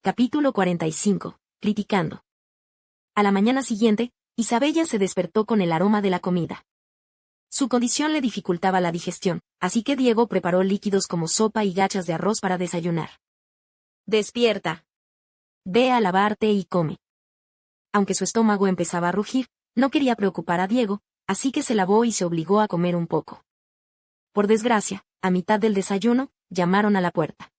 Capítulo 45. Criticando. A la mañana siguiente, Isabella se despertó con el aroma de la comida. Su condición le dificultaba la digestión, así que Diego preparó líquidos como sopa y gachas de arroz para desayunar. «Despierta. Ve a lavarte y come». Aunque su estómago empezaba a rugir, no quería preocupar a Diego, así que se lavó y se obligó a comer un poco. Por desgracia, a mitad del desayuno, llamaron a la puerta.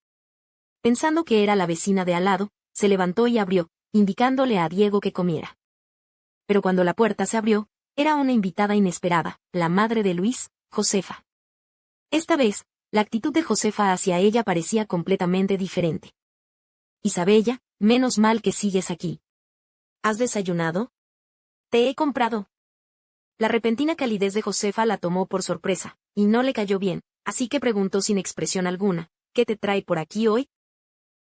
Pensando que era la vecina de al lado, se levantó y abrió, indicándole a Diego que comiera. Pero cuando la puerta se abrió, era una invitada inesperada, la madre de Luis, Josefa. Esta vez, la actitud de Josefa hacia ella parecía completamente diferente. «Isabella, menos mal que sigues aquí. ¿Has desayunado? Te he comprado». La repentina calidez de Josefa la tomó por sorpresa, y no le cayó bien, así que preguntó sin expresión alguna, «¿Qué te trae por aquí hoy?».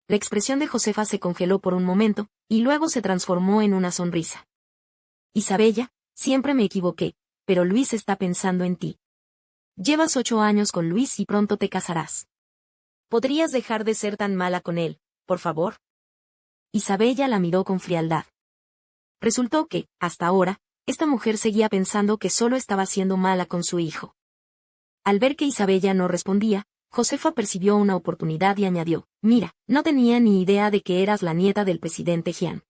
La expresión de Josefa se congeló por un momento, y luego se transformó en una sonrisa. «Isabella, siempre me equivoqué, pero Luis está pensando en ti. Llevas 8 años con Luis y pronto te casarás. ¿Podrías dejar de ser tan mala con él, por favor?». Isabella la miró con frialdad. Resultó que, hasta ahora, esta mujer seguía pensando que solo estaba siendo mala con su hijo. Al ver que Isabella no respondía, Josefa percibió una oportunidad y añadió, «Mira, no tenía ni idea de que eras la nieta del presidente Jian.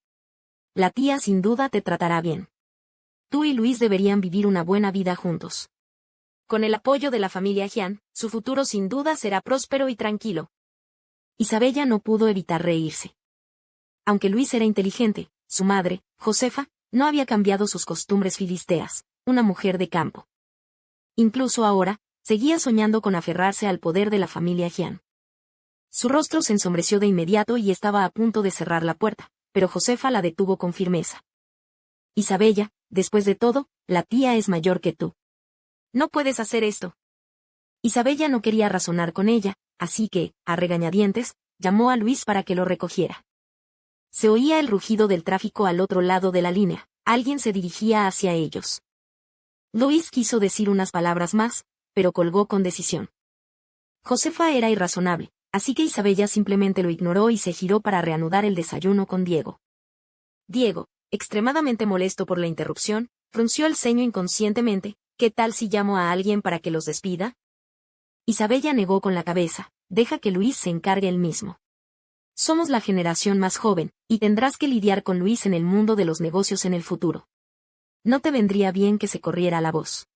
La tía sin duda te tratará bien. Tú y Luis deberían vivir una buena vida juntos. Con el apoyo de la familia Jian, su futuro sin duda será próspero y tranquilo». Isabella no pudo evitar reírse. Aunque Luis era inteligente, su madre, Josefa, no había cambiado sus costumbres filisteas, una mujer de campo. Incluso ahora, seguía soñando con aferrarse al poder de la familia Jian. Su rostro se ensombreció de inmediato y estaba a punto de cerrar la puerta, pero Josefa la detuvo con firmeza. «Isabella, después de todo, la tía es mayor que tú. No puedes hacer esto». Isabella no quería razonar con ella, así que, a regañadientes, llamó a Luis para que lo recogiera. Se oía el rugido del tráfico al otro lado de la línea, alguien se dirigía hacia ellos. Luis quiso decir unas palabras más, pero colgó con decisión. Josefa era irrazonable, así que Isabella simplemente lo ignoró y se giró para reanudar el desayuno con Diego. Diego, extremadamente molesto por la interrupción, frunció el ceño inconscientemente. «¿Qué tal si llamo a alguien para que los despida?». Isabella negó con la cabeza, «Deja que Luis se encargue él mismo. Somos la generación más joven, y tendrás que lidiar con Luis en el mundo de los negocios en el futuro. No te vendría bien que se corriera la voz».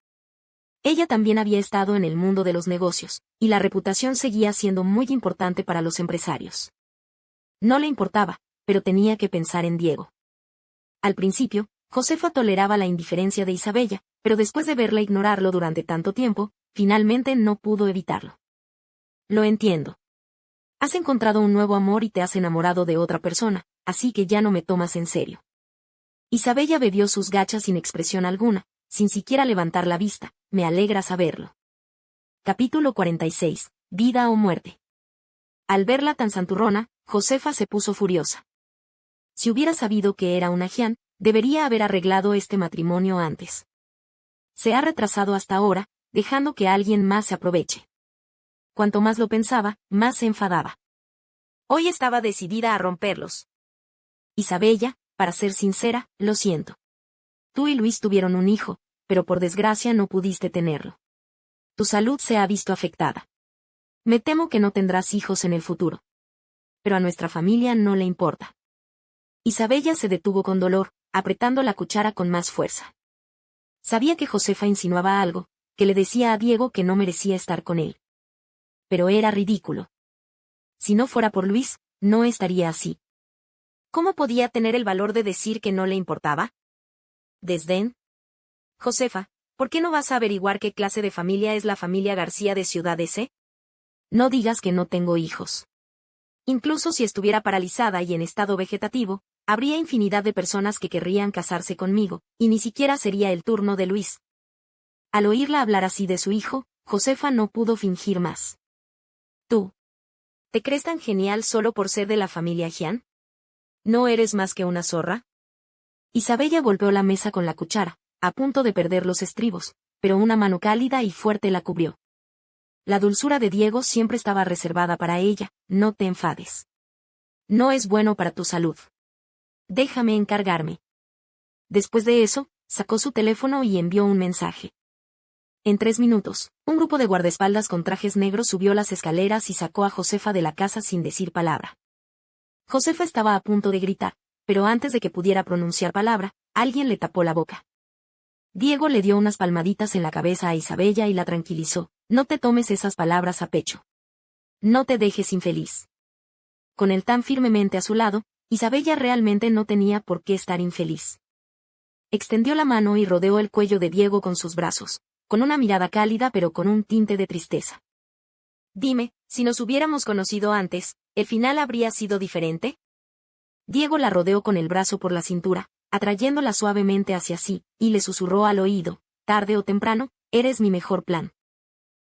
Ella también había estado en el mundo de los negocios, y la reputación seguía siendo muy importante para los empresarios. No le importaba, pero tenía que pensar en Diego. Al principio, Josefa toleraba la indiferencia de Isabella, pero después de verla ignorarlo durante tanto tiempo, finalmente no pudo evitarlo. «Lo entiendo. Has encontrado un nuevo amor y te has enamorado de otra persona, así que ya no me tomas en serio». Isabella bebió sus gachas sin expresión alguna, sin siquiera levantar la vista. «Me alegra saberlo». Capítulo 46. Vida o muerte. Al verla tan santurrona, Josefa se puso furiosa. Si hubiera sabido que era una Jian, debería haber arreglado este matrimonio antes. Se ha retrasado hasta ahora, dejando que alguien más se aproveche. Cuanto más lo pensaba, más se enfadaba. Hoy estaba decidida a romperlos. «Isabella, para ser sincera, lo siento. Tú y Luis tuvieron un hijo, pero por desgracia no pudiste tenerlo. Tu salud se ha visto afectada. Me temo que no tendrás hijos en el futuro. Pero a nuestra familia no le importa». Isabella se detuvo con dolor, apretando la cuchara con más fuerza. Sabía que Josefa insinuaba algo, que le decía a Diego que no merecía estar con él. Pero era ridículo. Si no fuera por Luis, no estaría así. ¿Cómo podía tener el valor de decir que no le importaba? ¿Desdén? «Josefa, ¿por qué no vas a averiguar qué clase de familia es la familia García de Ciudad S? No digas que no tengo hijos. Incluso si estuviera paralizada y en estado vegetativo, habría infinidad de personas que querrían casarse conmigo, y ni siquiera sería el turno de Luis». Al oírla hablar así de su hijo, Josefa no pudo fingir más. «¿Tú te crees tan genial solo por ser de la familia Jian? ¿No eres más que una zorra?». Isabella golpeó la mesa con la cuchara, a punto de perder los estribos, pero una mano cálida y fuerte la cubrió. La dulzura de Diego siempre estaba reservada para ella. «No te enfades. No es bueno para tu salud. Déjame encargarme. Después de eso, sacó su teléfono y envió un mensaje. En 3 minutos, un grupo de guardaespaldas con trajes negros subió las escaleras y sacó a Josefa de la casa sin decir palabra. Josefa estaba a punto de gritar, pero antes de que pudiera pronunciar palabra, alguien le tapó la boca. Diego le dio unas palmaditas en la cabeza a Isabella y la tranquilizó. No te tomes esas palabras a pecho. No te dejes infeliz. Con él tan firmemente a su lado, Isabella realmente no tenía por qué estar infeliz. Extendió la mano y rodeó el cuello de Diego con sus brazos, con una mirada cálida pero con un tinte de tristeza. Dime, si nos hubiéramos conocido antes, ¿el final habría sido diferente? Diego la rodeó con el brazo por la cintura, atrayéndola suavemente hacia sí, y le susurró al oído, tarde o temprano, eres mi mejor plan.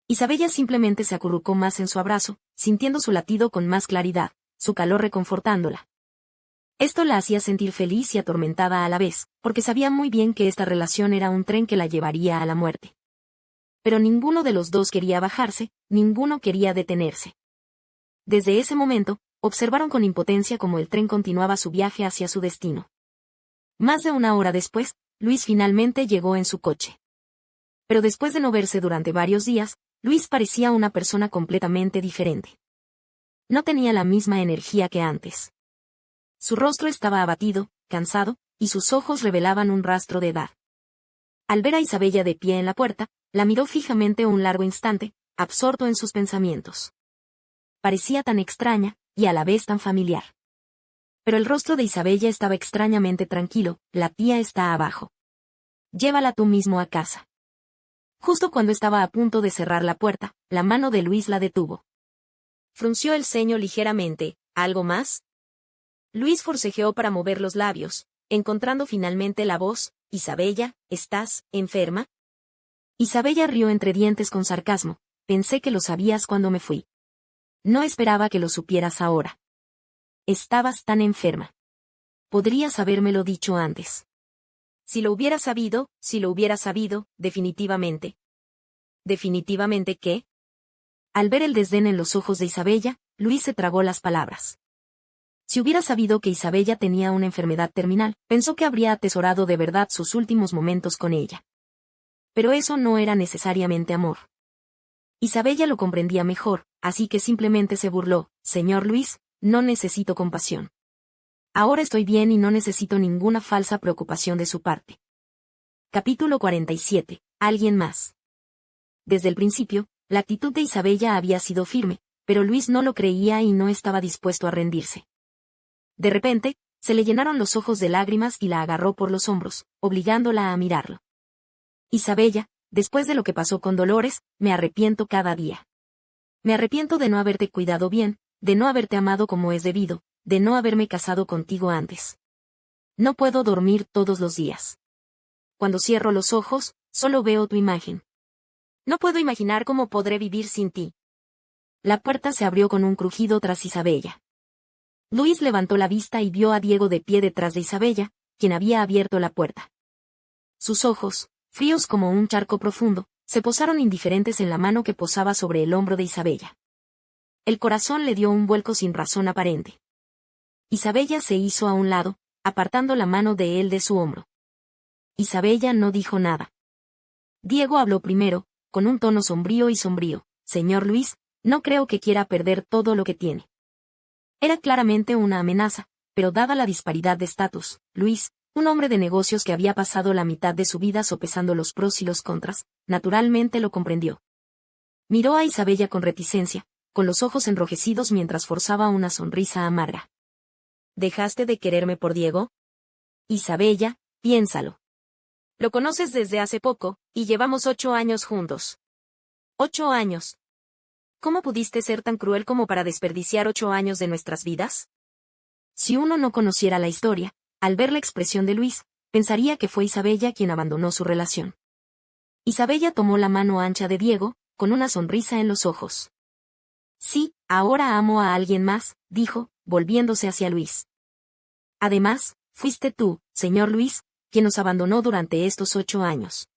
Isabella simplemente se acurrucó más en su abrazo, sintiendo su latido con más claridad, su calor reconfortándola. Esto la hacía sentir feliz y atormentada a la vez, porque sabía muy bien que esta relación era un tren que la llevaría a la muerte. Pero ninguno de los dos quería bajarse, ninguno quería detenerse. Desde ese momento, observaron con impotencia cómo el tren continuaba su viaje hacia su destino. Más de 1 hora después, Luis finalmente llegó en su coche. Pero después de no verse durante varios días, Luis parecía una persona completamente diferente. No tenía la misma energía que antes. Su rostro estaba abatido, cansado, y sus ojos revelaban un rastro de edad. Al ver a Isabella de pie en la puerta, la miró fijamente un largo instante, absorto en sus pensamientos. Parecía tan extraña, y a la vez tan familiar. Pero el rostro de Isabella estaba extrañamente tranquilo. La tía está abajo. Llévala tú mismo a casa. Justo cuando estaba a punto de cerrar la puerta, la mano de Luis la detuvo. Frunció el ceño ligeramente. ¿Algo más? Luis forcejeó para mover los labios, encontrando finalmente la voz. Isabella, ¿estás enferma? Isabella rió entre dientes con sarcasmo. Pensé que lo sabías cuando me fui. No esperaba que lo supieras ahora. Estabas tan enferma. Podrías habérmelo dicho antes. Si lo hubiera sabido, definitivamente. ¿Definitivamente qué? Al ver el desdén en los ojos de Isabella, Luis se tragó las palabras. Si hubiera sabido que Isabella tenía una enfermedad terminal, pensó que habría atesorado de verdad sus últimos momentos con ella. Pero eso no era necesariamente amor. Isabella lo comprendía mejor, así que simplemente se burló. Señor Luis, no necesito compasión. Ahora estoy bien y no necesito ninguna falsa preocupación de su parte. Capítulo 47. ¿Alguien más? Desde el principio, la actitud de Isabella había sido firme, pero Luis no lo creía y no estaba dispuesto a rendirse. De repente, se le llenaron los ojos de lágrimas y la agarró por los hombros, obligándola a mirarlo. Isabella, después de lo que pasó con Dolores, me arrepiento cada día. Me arrepiento de no haberte cuidado bien, de no haberte amado como es debido, de no haberme casado contigo antes. No puedo dormir todos los días. Cuando cierro los ojos, solo veo tu imagen. No puedo imaginar cómo podré vivir sin ti. La puerta se abrió con un crujido tras Isabella. Luis levantó la vista y vio a Diego de pie detrás de Isabella, quien había abierto la puerta. Sus ojos, fríos como un charco profundo, se posaron indiferentes en la mano que posaba sobre el hombro de Isabella. El corazón le dio un vuelco sin razón aparente. Isabella se hizo a un lado, apartando la mano de él de su hombro. Isabella no dijo nada. Diego habló primero, con un tono sombrío y sombrío. Señor Luis, no creo que quiera perder todo lo que tiene. Era claramente una amenaza, pero dada la disparidad de estatus, Luis, un hombre de negocios que había pasado la mitad de su vida sopesando los pros y los contras, naturalmente lo comprendió. Miró a Isabella con reticencia, con los ojos enrojecidos mientras forzaba una sonrisa amarga. ¿Dejaste de quererme por Diego? Isabella, piénsalo. Lo conoces desde hace poco, y llevamos 8 años juntos. 8 años. ¿Cómo pudiste ser tan cruel como para desperdiciar 8 años de nuestras vidas? Si uno no conociera la historia, al ver la expresión de Luis, pensaría que fue Isabella quien abandonó su relación. Isabella tomó la mano ancha de Diego, con una sonrisa en los ojos. Sí, ahora amo a alguien más, dijo, volviéndose hacia Luis. Además, fuiste tú, señor Luis, quien nos abandonó durante estos 8 años.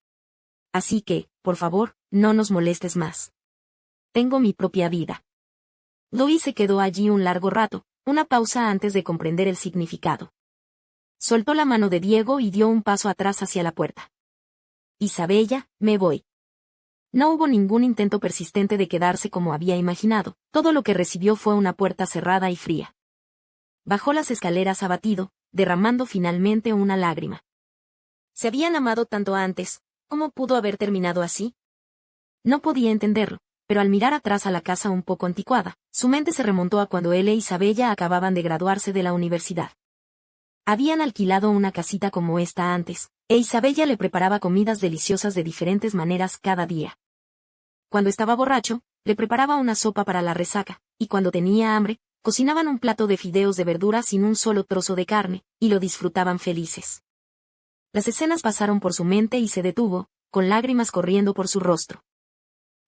Así que, por favor, no nos molestes más. Tengo mi propia vida. Luis se quedó allí un largo rato, Una pausa antes de comprender el significado. Soltó la mano de Diego y dio un paso atrás hacia la puerta. Isabella, me voy. No hubo ningún intento persistente de quedarse como había imaginado, todo lo que recibió fue una puerta cerrada y fría. Bajó las escaleras abatido, derramando finalmente una lágrima. Se habían amado tanto antes, ¿cómo pudo haber terminado así? No podía entenderlo, pero al mirar atrás a la casa un poco anticuada, su mente se remontó a cuando él e Isabella acababan de graduarse de la universidad. Habían alquilado una casita como esta antes, e Isabella le preparaba comidas deliciosas de diferentes maneras cada día. Cuando estaba borracho, le preparaba una sopa para la resaca, y cuando tenía hambre, cocinaban un plato de fideos de verdura sin un solo trozo de carne, y lo disfrutaban felices. Las escenas pasaron por su mente y se detuvo, con lágrimas corriendo por su rostro.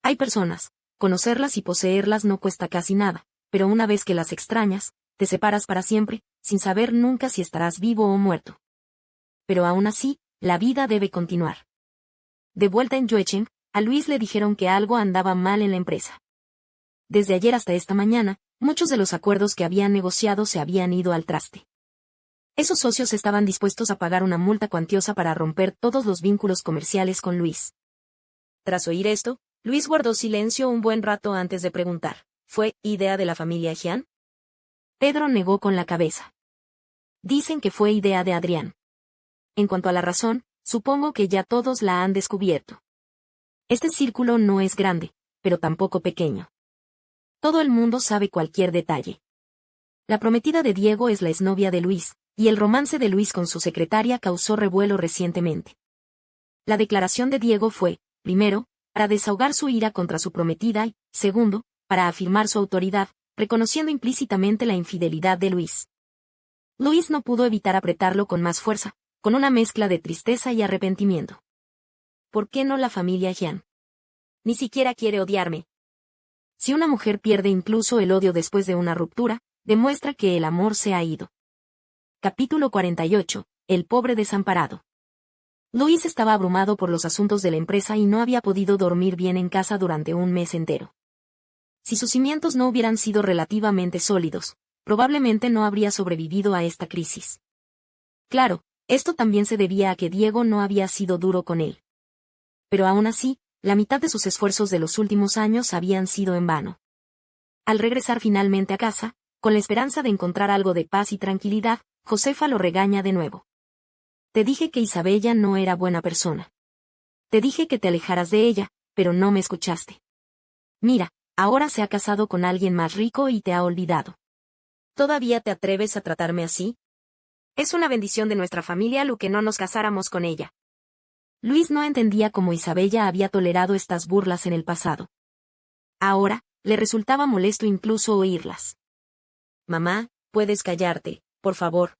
Hay personas, conocerlas y poseerlas no cuesta casi nada, pero una vez que las extrañas, te separas para siempre, sin saber nunca si estarás vivo o muerto. Pero aún así, la vida debe continuar. De vuelta en Joachim, a Luis le dijeron que algo andaba mal en la empresa. Desde ayer hasta esta mañana, muchos de los acuerdos que habían negociado se habían ido al traste. Esos socios estaban dispuestos a pagar una multa cuantiosa para romper todos los vínculos comerciales con Luis. Tras oír esto, Luis guardó silencio un buen rato antes de preguntar, ¿fue idea de la familia Jean? Pedro negó con la cabeza. Dicen que fue idea de Adrián. En cuanto a la razón, supongo que ya todos la han descubierto. Este círculo no es grande, pero tampoco pequeño. Todo el mundo sabe cualquier detalle. La prometida de Diego es la exnovia de Luis, y el romance de Luis con su secretaria causó revuelo recientemente. La declaración de Diego fue, primero, para desahogar su ira contra su prometida y, segundo, para afirmar su autoridad, reconociendo implícitamente la infidelidad de Luis. Luis no pudo evitar apretarlo con más fuerza, con una mezcla de tristeza y arrepentimiento. ¿Por qué no la familia Jean? Ni siquiera quiere odiarme. Si una mujer pierde incluso el odio después de una ruptura, demuestra que el amor se ha ido. Capítulo 48. El pobre desamparado. Luis estaba abrumado por los asuntos de la empresa y no había podido dormir bien en casa durante un mes entero. Si sus cimientos no hubieran sido relativamente sólidos, probablemente no habría sobrevivido a esta crisis. Claro, esto también se debía a que Diego no había sido duro con él. Pero aún así, la mitad de sus esfuerzos de los últimos años habían sido en vano. Al regresar finalmente a casa, con la esperanza de encontrar algo de paz y tranquilidad, Josefa lo regaña de nuevo. Te dije que Isabella no era buena persona. Te dije que te alejaras de ella, pero no me escuchaste. Mira, ahora se ha casado con alguien más rico y te ha olvidado. ¿Todavía te atreves a tratarme así? Es una bendición de nuestra familia lo que no nos casáramos con ella. Luis no entendía cómo Isabella había tolerado estas burlas en el pasado. Ahora, le resultaba molesto incluso oírlas. Mamá, puedes callarte, por favor.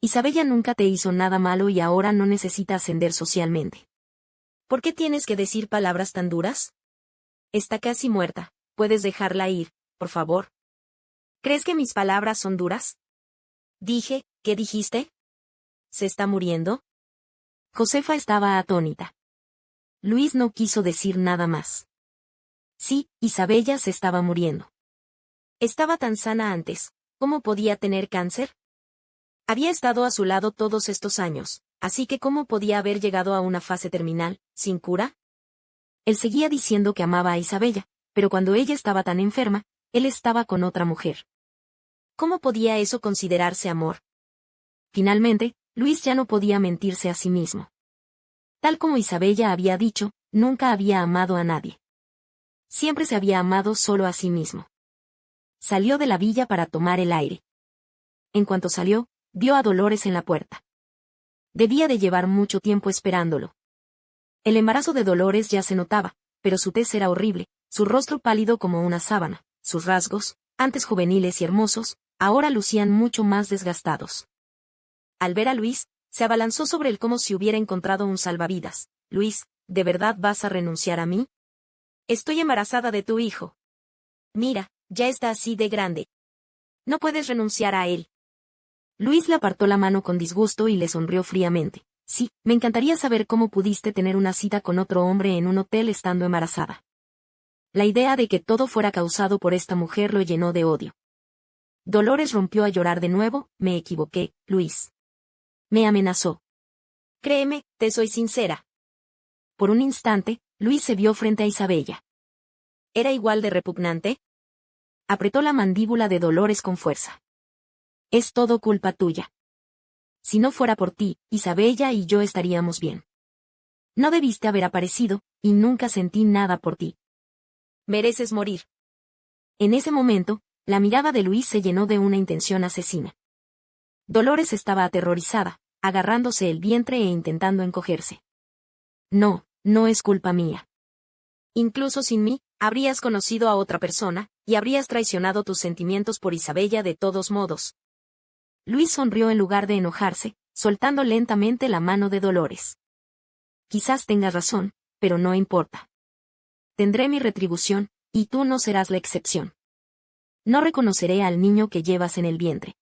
Isabella nunca te hizo nada malo y ahora no necesita ascender socialmente. ¿Por qué tienes que decir palabras tan duras? Está casi muerta, puedes dejarla ir, por favor. ¿Crees que mis palabras son duras? Dije, ¿qué dijiste? ¿Se está muriendo? Josefa estaba atónita. Luis no quiso decir nada más. Sí, Isabella se estaba muriendo. Estaba tan sana antes, ¿cómo podía tener cáncer? Había estado a su lado todos estos años, así que ¿cómo podía haber llegado a una fase terminal, sin cura? Él seguía diciendo que amaba a Isabella, pero cuando ella estaba tan enferma, él estaba con otra mujer. ¿Cómo podía eso considerarse amor? Finalmente, Luis ya no podía mentirse a sí mismo. Tal como Isabella había dicho, nunca había amado a nadie. Siempre se había amado solo a sí mismo. Salió de la villa para tomar el aire. En cuanto salió, vio a Dolores en la puerta. Debía de llevar mucho tiempo esperándolo. El embarazo de Dolores ya se notaba, pero su tez era horrible, su rostro pálido como una sábana, sus rasgos, antes juveniles y hermosos, ahora lucían mucho más desgastados. Al ver a Luis, se abalanzó sobre él como si hubiera encontrado un salvavidas. Luis, ¿de verdad vas a renunciar a mí? Estoy embarazada de tu hijo. Mira, ya está así de grande. No puedes renunciar a él. Luis le apartó la mano con disgusto y le sonrió fríamente. Sí, me encantaría saber cómo pudiste tener una cita con otro hombre en un hotel estando embarazada. La idea de que todo fuera causado por esta mujer lo llenó de odio. Dolores rompió a llorar de nuevo. Me equivoqué, Luis. Me amenazó. Créeme, te soy sincera. Por un instante, Luis se vio frente a Isabella. ¿Era igual de repugnante? Apretó la mandíbula de Dolores con fuerza. Es todo culpa tuya. Si no fuera por ti, Isabella y yo estaríamos bien. No debiste haber aparecido, y nunca sentí nada por ti. Mereces morir. En ese momento, la mirada de Luis se llenó de una intención asesina. Dolores estaba aterrorizada, agarrándose el vientre e intentando encogerse. No, no es culpa mía. Incluso sin mí, habrías conocido a otra persona, y habrías traicionado tus sentimientos por Isabella de todos modos. Luis sonrió en lugar de enojarse, soltando lentamente la mano de Dolores. Quizás tengas razón, pero no importa. Tendré mi retribución, y tú no serás la excepción. No reconoceré al niño que llevas en el vientre.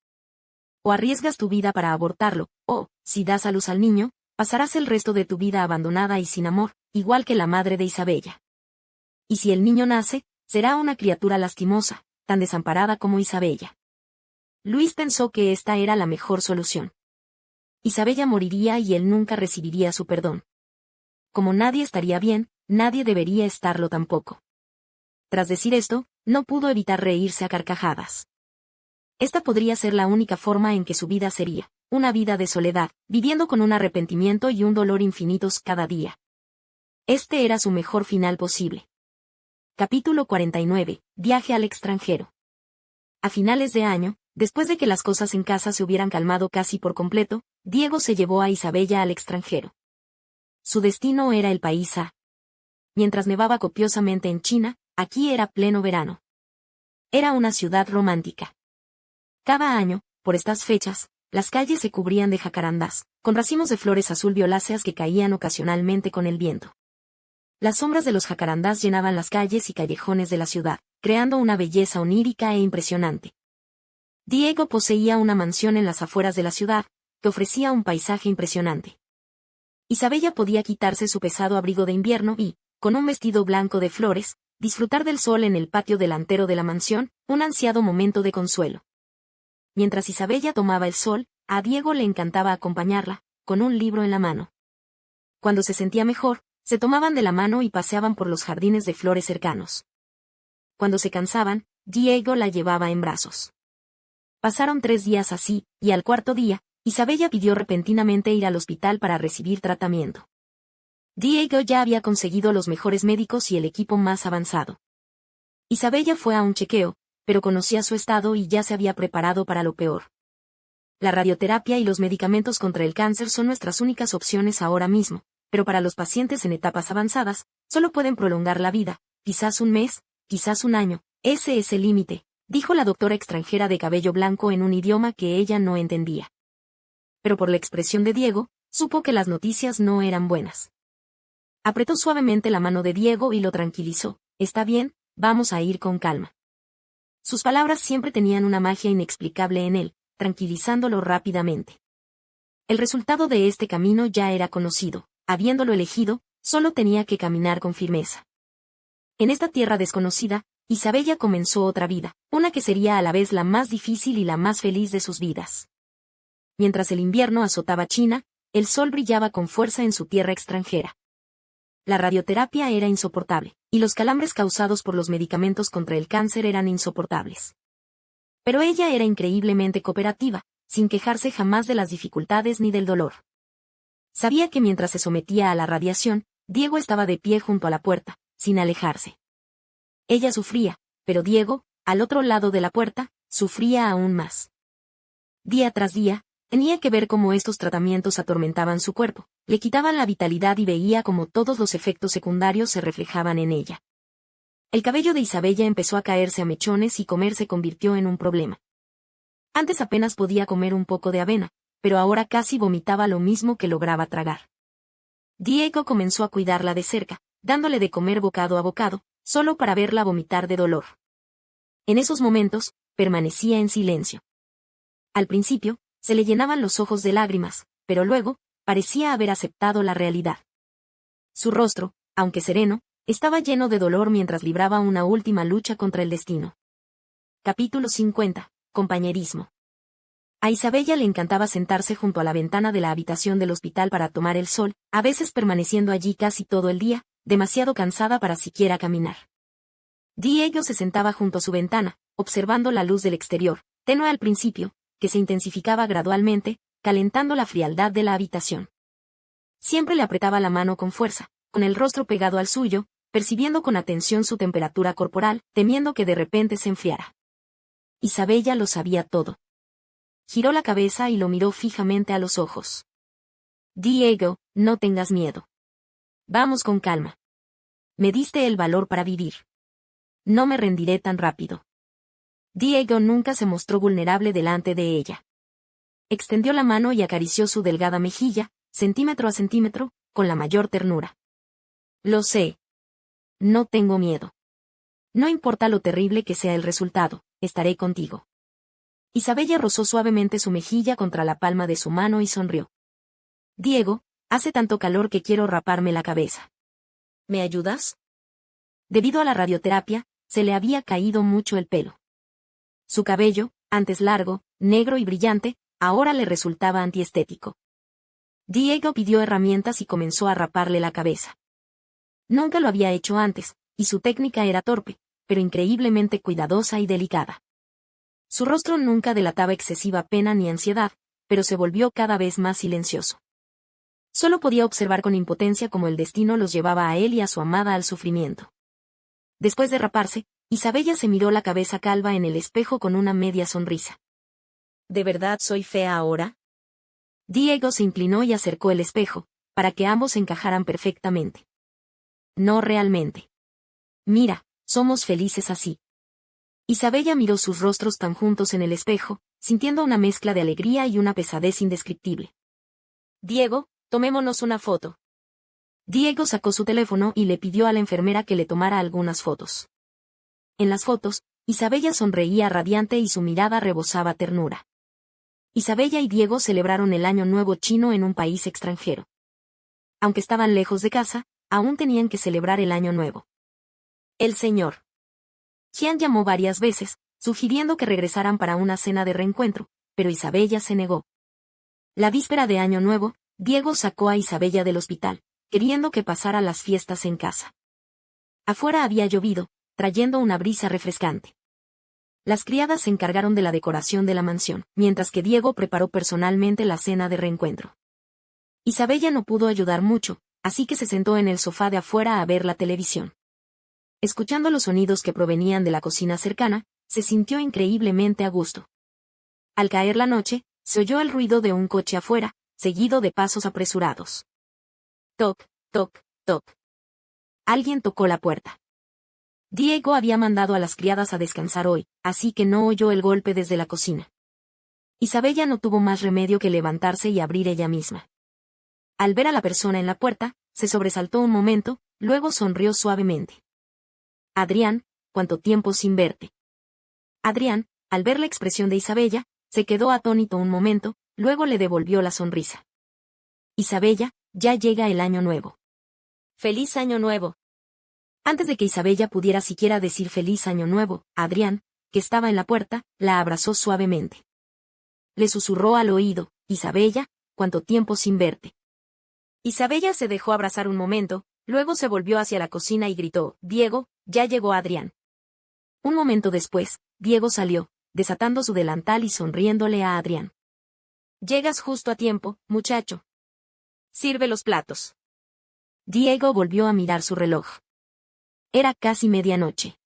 O arriesgas tu vida para abortarlo, o, si das a luz al niño, pasarás el resto de tu vida abandonada y sin amor, igual que la madre de Isabella. Y si el niño nace, será una criatura lastimosa, tan desamparada como Isabella. Luis pensó que esta era la mejor solución. Isabella moriría y él nunca recibiría su perdón. Como nadie estaría bien, nadie debería estarlo tampoco. Tras decir esto, no pudo evitar reírse a carcajadas. Esta podría ser la única forma en que su vida sería, una vida de soledad, viviendo con un arrepentimiento y un dolor infinitos cada día. Este era su mejor final posible. Capítulo 49. Viaje al extranjero. A finales de año, después de que las cosas en casa se hubieran calmado casi por completo, Diego se llevó a Isabella al extranjero. Su destino era el país A. Mientras nevaba copiosamente en China, aquí era pleno verano. Era una ciudad romántica. Cada año, por estas fechas, las calles se cubrían de jacarandás, con racimos de flores azul violáceas que caían ocasionalmente con el viento. Las sombras de los jacarandás llenaban las calles y callejones de la ciudad, creando una belleza onírica e impresionante. Diego poseía una mansión en las afueras de la ciudad, que ofrecía un paisaje impresionante. Isabella podía quitarse su pesado abrigo de invierno y, con un vestido blanco de flores, disfrutar del sol en el patio delantero de la mansión, un ansiado momento de consuelo. Mientras Isabella tomaba el sol, a Diego le encantaba acompañarla, con un libro en la mano. Cuando se sentía mejor, se tomaban de la mano y paseaban por los jardines de flores cercanos. Cuando se cansaban, Diego la llevaba en brazos. Pasaron 3 días así, y al cuarto día, Isabella pidió repentinamente ir al hospital para recibir tratamiento. Diego ya había conseguido los mejores médicos y el equipo más avanzado. Isabella fue a un chequeo, pero conocía su estado y ya se había preparado para lo peor. La radioterapia y los medicamentos contra el cáncer son nuestras únicas opciones ahora mismo, pero para los pacientes en etapas avanzadas, solo pueden prolongar la vida, quizás un mes, quizás un año, ese es el límite, dijo la doctora extranjera de cabello blanco en un idioma que ella no entendía. Pero por la expresión de Diego, supo que las noticias no eran buenas. Apretó suavemente la mano de Diego y lo tranquilizó. Está bien, vamos a ir con calma. Sus palabras siempre tenían una magia inexplicable en él, tranquilizándolo rápidamente. El resultado de este camino ya era conocido, habiéndolo elegido, solo tenía que caminar con firmeza. En esta tierra desconocida, Isabella comenzó otra vida, una que sería a la vez la más difícil y la más feliz de sus vidas. Mientras el invierno azotaba China, el sol brillaba con fuerza en su tierra extranjera. La radioterapia era insoportable, y los calambres causados por los medicamentos contra el cáncer eran insoportables. Pero ella era increíblemente cooperativa, sin quejarse jamás de las dificultades ni del dolor. Sabía que mientras se sometía a la radiación, Diego estaba de pie junto a la puerta, sin alejarse. Ella sufría, pero Diego, al otro lado de la puerta, sufría aún más. Día tras día, tenía que ver cómo estos tratamientos atormentaban su cuerpo, le quitaban la vitalidad y veía cómo todos los efectos secundarios se reflejaban en ella. El cabello de Isabella empezó a caerse a mechones y comer se convirtió en un problema. Antes apenas podía comer un poco de avena, pero ahora casi vomitaba lo mismo que lograba tragar. Diego comenzó a cuidarla de cerca, dándole de comer bocado a bocado, solo para verla vomitar de dolor. En esos momentos, permanecía en silencio. Al principio, se le llenaban los ojos de lágrimas, pero luego, parecía haber aceptado la realidad. Su rostro, aunque sereno, estaba lleno de dolor mientras libraba una última lucha contra el destino. Capítulo 50. compañerismo. A Isabella le encantaba sentarse junto a la ventana de la habitación del hospital para tomar el sol, a veces permaneciendo allí casi todo el día, demasiado cansada para siquiera caminar. Diego se sentaba junto a su ventana, observando la luz del exterior, tenue al principio, que se intensificaba gradualmente, calentando la frialdad de la habitación. Siempre le apretaba la mano con fuerza, con el rostro pegado al suyo, percibiendo con atención su temperatura corporal, temiendo que de repente se enfriara. Isabella lo sabía todo. Giró la cabeza y lo miró fijamente a los ojos. Diego, no tengas miedo. Vamos con calma. Me diste el valor para vivir. No me rendiré tan rápido. Diego nunca se mostró vulnerable delante de ella. Extendió la mano y acarició su delgada mejilla, centímetro a centímetro, con la mayor ternura. Lo sé. No tengo miedo. No importa lo terrible que sea el resultado, estaré contigo. Isabella rozó suavemente su mejilla contra la palma de su mano y sonrió. Diego, hace tanto calor que quiero raparme la cabeza. ¿Me ayudas? Debido a la radioterapia, se le había caído mucho el pelo. Su cabello, antes largo, negro y brillante, ahora le resultaba antiestético. Diego pidió herramientas y comenzó a raparle la cabeza. Nunca lo había hecho antes, y su técnica era torpe, pero increíblemente cuidadosa y delicada. Su rostro nunca delataba excesiva pena ni ansiedad, pero se volvió cada vez más silencioso. Solo podía observar con impotencia cómo el destino los llevaba a él y a su amada al sufrimiento. Después de raparse, Isabella se miró la cabeza calva en el espejo con una media sonrisa. ¿De verdad soy fea ahora? Diego se inclinó y acercó el espejo, para que ambos encajaran perfectamente. No realmente. Mira, somos felices así. Isabella miró sus rostros tan juntos en el espejo, sintiendo una mezcla de alegría y una pesadez indescriptible. Diego, tomémonos una foto. Diego sacó su teléfono y le pidió a la enfermera que le tomara algunas fotos. En las fotos, Isabella sonreía radiante y su mirada rebosaba ternura. Isabella y Diego celebraron el Año Nuevo chino en un país extranjero. Aunque estaban lejos de casa, aún tenían que celebrar el Año Nuevo. El señor Qian llamó varias veces, sugiriendo que regresaran para una cena de reencuentro, pero Isabella se negó. La víspera de Año Nuevo, Diego sacó a Isabella del hospital, queriendo que pasara las fiestas en casa. Afuera había llovido, trayendo una brisa refrescante. Las criadas se encargaron de la decoración de la mansión, mientras que Diego preparó personalmente la cena de reencuentro. Isabella no pudo ayudar mucho, así que se sentó en el sofá de afuera a ver la televisión. Escuchando los sonidos que provenían de la cocina cercana, se sintió increíblemente a gusto. Al caer la noche, se oyó el ruido de un coche afuera, seguido de pasos apresurados. Toc, toc, toc. Alguien tocó la puerta. Diego había mandado a las criadas a descansar hoy, así que no oyó el golpe desde la cocina. Isabella no tuvo más remedio que levantarse y abrir ella misma. Al ver a la persona en la puerta, se sobresaltó un momento, luego sonrió suavemente. Adrián, ¿cuánto tiempo sin verte? Adrián, al ver la expresión de Isabella, se quedó atónito un momento, luego le devolvió la sonrisa. Isabella, ya llega el Año Nuevo. ¡Feliz Año Nuevo! Antes de que Isabella pudiera siquiera decir Feliz Año Nuevo, Adrián, que estaba en la puerta, la abrazó suavemente. Le susurró al oído, Isabella, ¿cuánto tiempo sin verte? Isabella se dejó abrazar un momento, luego se volvió hacia la cocina y gritó, Diego, ya llegó Adrián. Un momento después, Diego salió, desatando su delantal y sonriéndole a Adrián. Llegas justo a tiempo, muchacho. Sirve los platos. Diego volvió a mirar su reloj. Era casi medianoche.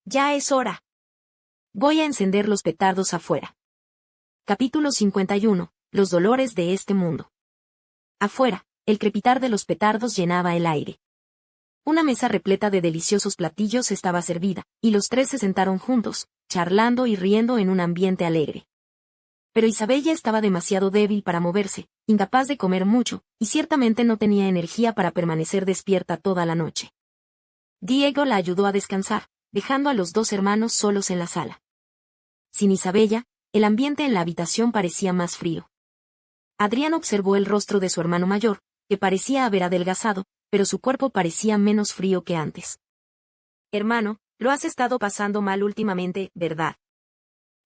Ya es hora. Voy a encender los petardos afuera. Capítulo 51. Los dolores de este mundo. Afuera, el crepitar de los petardos llenaba el aire. Una mesa repleta de deliciosos platillos estaba servida, y los tres se sentaron juntos, charlando y riendo en un ambiente alegre. Pero Isabella estaba demasiado débil para moverse, incapaz de comer mucho, y ciertamente no tenía energía para permanecer despierta toda la noche. Diego la ayudó a descansar, dejando a los dos hermanos solos en la sala. Sin Isabella, el ambiente en la habitación parecía más frío. Adrián observó el rostro de su hermano mayor, que parecía haber adelgazado, pero su cuerpo parecía menos frío que antes. Hermano, lo has estado pasando mal últimamente, ¿verdad?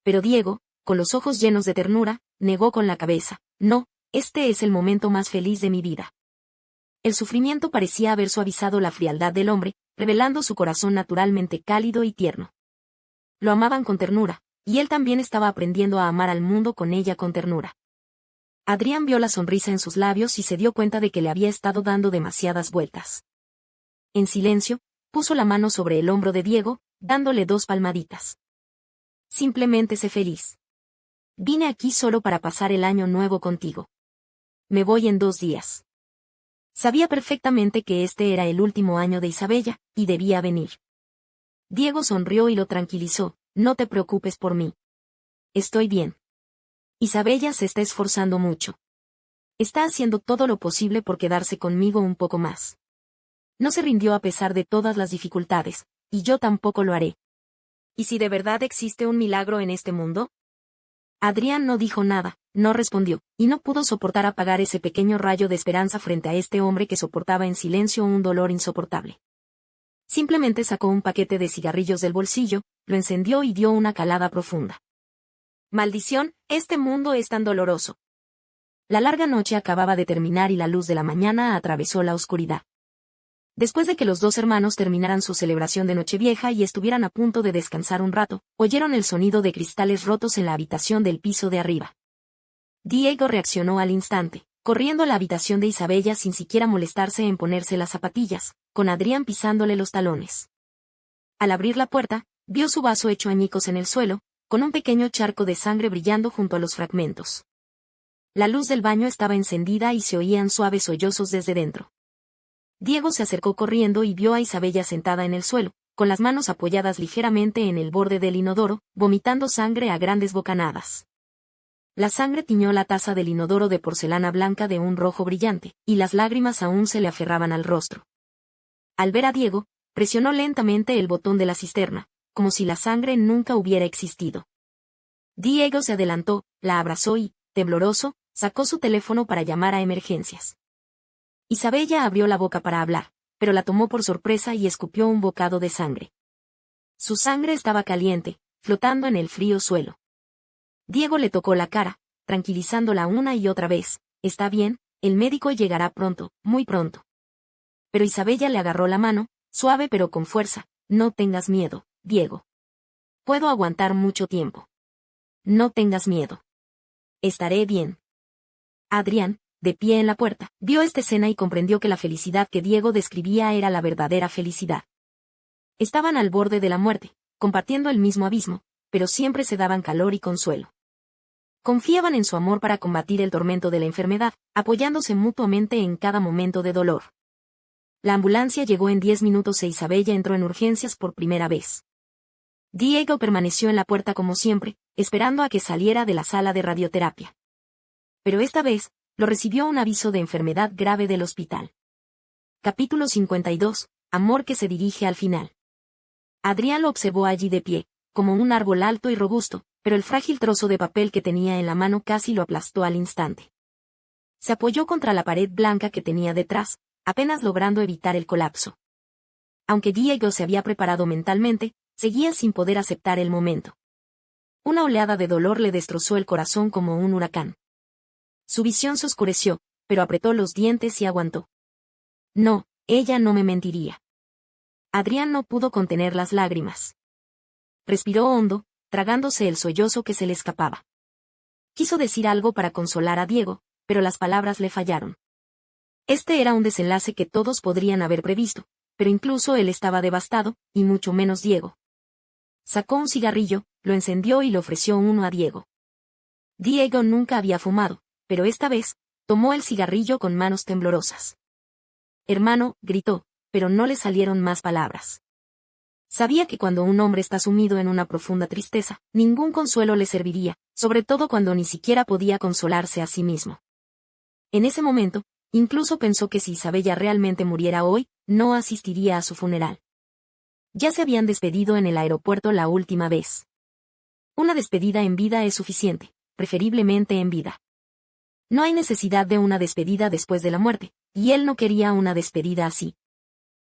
Pero Diego, con los ojos llenos de ternura, negó con la cabeza. No, este es el momento más feliz de mi vida. El sufrimiento parecía haber suavizado la frialdad del hombre, revelando su corazón naturalmente cálido y tierno. Lo amaban con ternura, y él también estaba aprendiendo a amar al mundo con ella con ternura. Adrián vio la sonrisa en sus labios y se dio cuenta de que le había estado dando demasiadas vueltas. En silencio, puso la mano sobre el hombro de Diego, dándole 2 palmaditas. Simplemente sé feliz. Vine aquí solo para pasar el año nuevo contigo. Me voy en 2 días. Sabía perfectamente que este era el último año de Isabella, y debía venir. Diego sonrió y lo tranquilizó. No te preocupes por mí. Estoy bien. Isabella se está esforzando mucho. Está haciendo todo lo posible por quedarse conmigo un poco más. No se rindió a pesar de todas las dificultades, y yo tampoco lo haré. ¿Y si de verdad existe un milagro en este mundo? Adrián no dijo nada, no respondió, y no pudo soportar apagar ese pequeño rayo de esperanza frente a este hombre que soportaba en silencio un dolor insoportable. Simplemente sacó un paquete de cigarrillos del bolsillo, lo encendió y dio una calada profunda. Maldición, este mundo es tan doloroso. La larga noche acababa de terminar y la luz de la mañana atravesó la oscuridad. Después de que los 2 hermanos terminaran su celebración de Nochevieja y estuvieran a punto de descansar un rato, oyeron el sonido de cristales rotos en la habitación del piso de arriba. Diego reaccionó al instante, corriendo a la habitación de Isabella sin siquiera molestarse en ponerse las zapatillas, con Adrián pisándole los talones. Al abrir la puerta, vio su vaso hecho añicos en el suelo, con un pequeño charco de sangre brillando junto a los fragmentos. La luz del baño estaba encendida y se oían suaves sollozos desde dentro. Diego se acercó corriendo y vio a Isabella sentada en el suelo, con las manos apoyadas ligeramente en el borde del inodoro, vomitando sangre a grandes bocanadas. La sangre tiñó la taza del inodoro de porcelana blanca de un rojo brillante, y las lágrimas aún se le aferraban al rostro. Al ver a Diego, presionó lentamente el botón de la cisterna, como si la sangre nunca hubiera existido. Diego se adelantó, la abrazó y, tembloroso, sacó su teléfono para llamar a emergencias. Isabella abrió la boca para hablar, pero la tomó por sorpresa y escupió un bocado de sangre. Su sangre estaba caliente, flotando en el frío suelo. Diego le tocó la cara, tranquilizándola una y otra vez. Está bien, el médico llegará pronto, muy pronto. Pero Isabella le agarró la mano, suave pero con fuerza. No tengas miedo, Diego. Puedo aguantar mucho tiempo. No tengas miedo. Estaré bien. Adrián, de pie en la puerta, vio esta escena y comprendió que la felicidad que Diego describía era la verdadera felicidad. Estaban al borde de la muerte, compartiendo el mismo abismo, pero siempre se daban calor y consuelo. Confiaban en su amor para combatir el tormento de la enfermedad, apoyándose mutuamente en cada momento de dolor. La ambulancia llegó en 10 minutos e Isabella entró en urgencias por primera vez. Diego permaneció en la puerta como siempre, esperando a que saliera de la sala de radioterapia. Pero esta vez, lo recibió un aviso de enfermedad grave del hospital. Capítulo 52. Amor que se dirige al final. Adrián lo observó allí de pie, como un árbol alto y robusto, pero el frágil trozo de papel que tenía en la mano casi lo aplastó al instante. Se apoyó contra la pared blanca que tenía detrás, apenas logrando evitar el colapso. Aunque Diego se había preparado mentalmente, seguía sin poder aceptar el momento. Una oleada de dolor le destrozó el corazón como un huracán. Su visión se oscureció, pero apretó los dientes y aguantó. No, ella no me mentiría. Adrián no pudo contener las lágrimas. Respiró hondo, tragándose el sollozo que se le escapaba. Quiso decir algo para consolar a Diego, pero las palabras le fallaron. Este era un desenlace que todos podrían haber previsto, pero incluso él estaba devastado, y mucho menos Diego. Sacó un cigarrillo, lo encendió y le ofreció uno a Diego. Diego nunca había fumado, pero esta vez, tomó el cigarrillo con manos temblorosas. Hermano, gritó, pero no le salieron más palabras. Sabía que cuando un hombre está sumido en una profunda tristeza, ningún consuelo le serviría, sobre todo cuando ni siquiera podía consolarse a sí mismo. En ese momento, incluso pensó que si Isabella realmente muriera hoy, no asistiría a su funeral. Ya se habían despedido en el aeropuerto la última vez. Una despedida en vida es suficiente, preferiblemente en vida. No hay necesidad de una despedida después de la muerte, y él no quería una despedida así.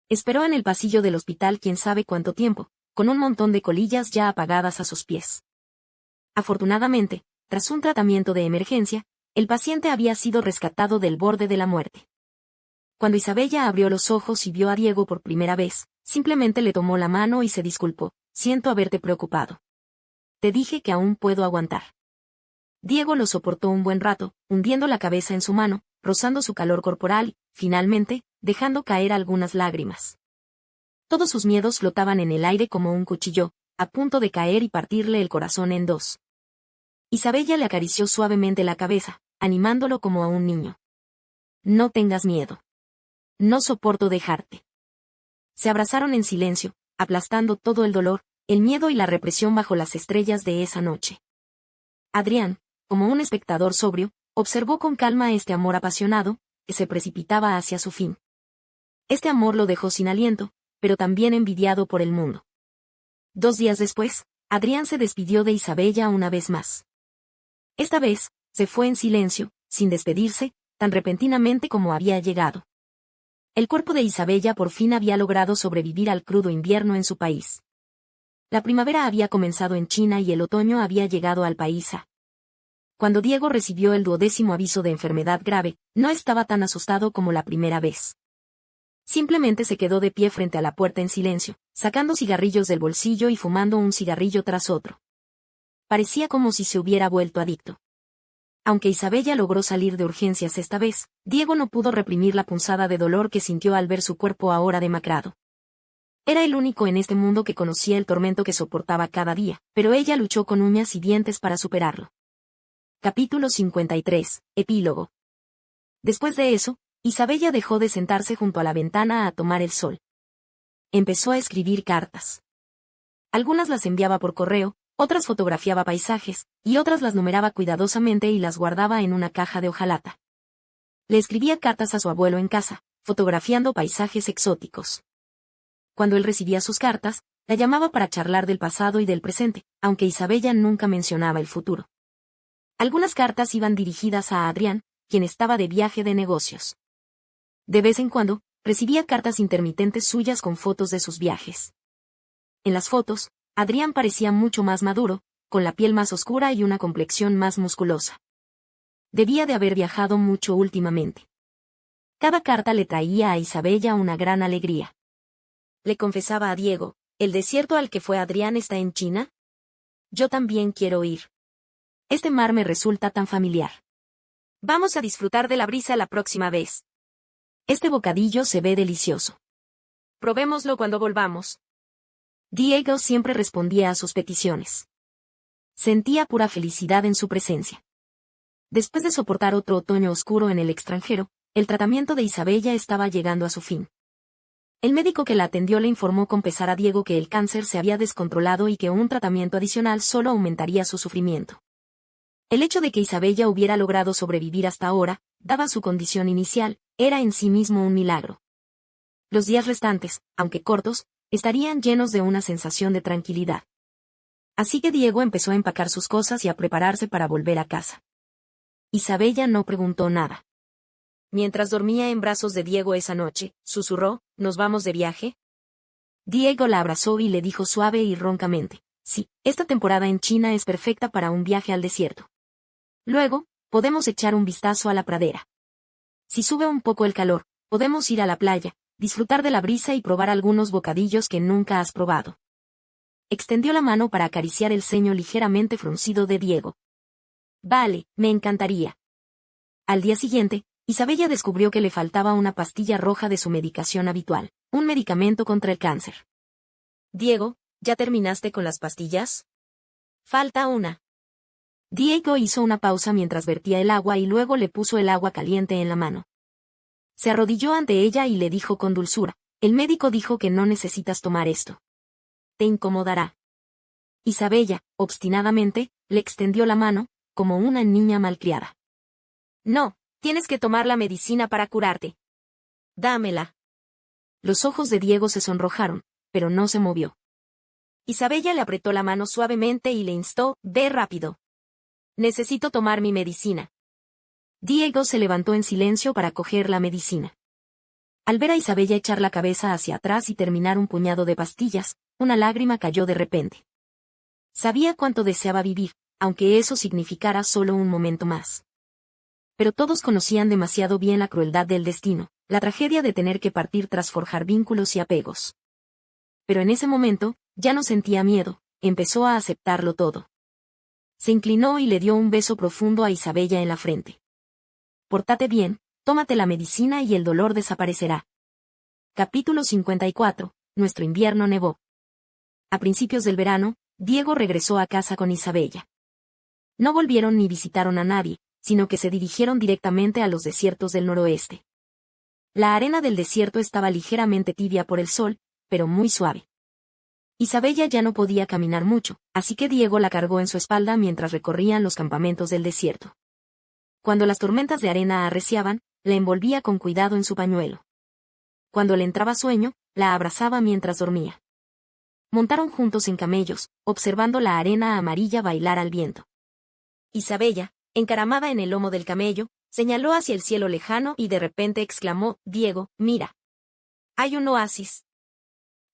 Esperó en el pasillo del hospital quién sabe cuánto tiempo, con un montón de colillas ya apagadas a sus pies. Afortunadamente, tras un tratamiento de emergencia, el paciente había sido rescatado del borde de la muerte. Cuando Isabella abrió los ojos y vio a Diego por primera vez, simplemente le tomó la mano y se disculpó: siento haberte preocupado. Te dije que aún puedo aguantar. Diego lo soportó un buen rato, hundiendo la cabeza en su mano, rozando su calor corporal, finalmente, dejando caer algunas lágrimas. Todos sus miedos flotaban en el aire como un cuchillo, a punto de caer y partirle el corazón en dos. Isabella le acarició suavemente la cabeza, animándolo como a un niño. No tengas miedo. No soporto dejarte. Se abrazaron en silencio, aplastando todo el dolor, el miedo y la represión bajo las estrellas de esa noche. Adrián, como un espectador sobrio, observó con calma este amor apasionado, que se precipitaba hacia su fin. Este amor lo dejó sin aliento, pero también envidiado por el mundo. 2 días después, Adrián se despidió de Isabella una vez más. Esta vez, se fue en silencio, sin despedirse, tan repentinamente como había llegado. El cuerpo de Isabella por fin había logrado sobrevivir al crudo invierno en su país. La primavera había comenzado en China y el otoño había llegado al país. Cuando Diego recibió el 12º aviso de enfermedad grave, no estaba tan asustado como la primera vez. Simplemente se quedó de pie frente a la puerta en silencio, sacando cigarrillos del bolsillo y fumando un cigarrillo tras otro. Parecía como si se hubiera vuelto adicto. Aunque Isabella logró salir de urgencias esta vez, Diego no pudo reprimir la punzada de dolor que sintió al ver su cuerpo ahora demacrado. Era el único en este mundo que conocía el tormento que soportaba cada día, pero ella luchó con uñas y dientes para superarlo. Capítulo 53. Epílogo. Después de eso, Isabella dejó de sentarse junto a la ventana a tomar el sol. Empezó a escribir cartas. Algunas las enviaba por correo, otras fotografiaba paisajes, y otras las numeraba cuidadosamente y las guardaba en una caja de hojalata. Le escribía cartas a su abuelo en casa, fotografiando paisajes exóticos. Cuando él recibía sus cartas, la llamaba para charlar del pasado y del presente, aunque Isabella nunca mencionaba el futuro. Algunas cartas iban dirigidas a Adrián, quien estaba de viaje de negocios. De vez en cuando, recibía cartas intermitentes suyas con fotos de sus viajes. En las fotos, Adrián parecía mucho más maduro, con la piel más oscura y una complexión más musculosa. Debía de haber viajado mucho últimamente. Cada carta le traía a Isabella una gran alegría. Le confesaba a Diego: ¿el desierto al que fue Adrián está en China? Yo también quiero ir. Este mar me resulta tan familiar. Vamos a disfrutar de la brisa la próxima vez. Este bocadillo se ve delicioso. Probémoslo cuando volvamos. Diego siempre respondía a sus peticiones. Sentía pura felicidad en su presencia. Después de soportar otro otoño oscuro en el extranjero, el tratamiento de Isabella estaba llegando a su fin. El médico que la atendió le informó con pesar a Diego que el cáncer se había descontrolado y que un tratamiento adicional solo aumentaría su sufrimiento. El hecho de que Isabella hubiera logrado sobrevivir hasta ahora, dada su condición inicial, era en sí mismo un milagro. Los días restantes, aunque cortos, estarían llenos de una sensación de tranquilidad. Así que Diego empezó a empacar sus cosas y a prepararse para volver a casa. Isabella no preguntó nada. Mientras dormía en brazos de Diego esa noche, susurró: ¿nos vamos de viaje? Diego la abrazó y le dijo suave y roncamente: sí, esta temporada en China es perfecta para un viaje al desierto. Luego, podemos echar un vistazo a la pradera. Si sube un poco el calor, podemos ir a la playa, disfrutar de la brisa y probar algunos bocadillos que nunca has probado. Extendió la mano para acariciar el ceño ligeramente fruncido de Diego. Vale, me encantaría. Al día siguiente, Isabella descubrió que le faltaba una pastilla roja de su medicación habitual, un medicamento contra el cáncer. Diego, ¿ya terminaste con las pastillas? Falta una. Diego hizo una pausa mientras vertía el agua y luego le puso el agua caliente en la mano. Se arrodilló ante ella y le dijo con dulzura: el médico dijo que no necesitas tomar esto. Te incomodará. Isabella, obstinadamente, le extendió la mano, como una niña malcriada. No, tienes que tomar la medicina para curarte. Dámela. Los ojos de Diego se sonrojaron, pero no se movió. Isabella le apretó la mano suavemente y le instó: ve rápido. Necesito tomar mi medicina. Diego se levantó en silencio para coger la medicina. Al ver a Isabella echar la cabeza hacia atrás y terminar un puñado de pastillas, una lágrima cayó de repente. Sabía cuánto deseaba vivir, aunque eso significara solo un momento más. Pero todos conocían demasiado bien la crueldad del destino, la tragedia de tener que partir tras forjar vínculos y apegos. Pero en ese momento, ya no sentía miedo, empezó a aceptarlo todo. Se inclinó y le dio un beso profundo a Isabella en la frente. Pórtate bien, tómate la medicina y el dolor desaparecerá. Capítulo 54. Nuestro invierno nevó. A principios del verano, Diego regresó a casa con Isabella. No volvieron ni visitaron a nadie, sino que se dirigieron directamente a los desiertos del noroeste. La arena del desierto estaba ligeramente tibia por el sol, pero muy suave. Isabella ya no podía caminar mucho, así que Diego la cargó en su espalda mientras recorrían los campamentos del desierto. Cuando las tormentas de arena arreciaban, la envolvía con cuidado en su pañuelo. Cuando le entraba sueño, la abrazaba mientras dormía. Montaron juntos en camellos, observando la arena amarilla bailar al viento. Isabella, encaramada en el lomo del camello, señaló hacia el cielo lejano y de repente exclamó: «Diego, mira. Hay un oasis».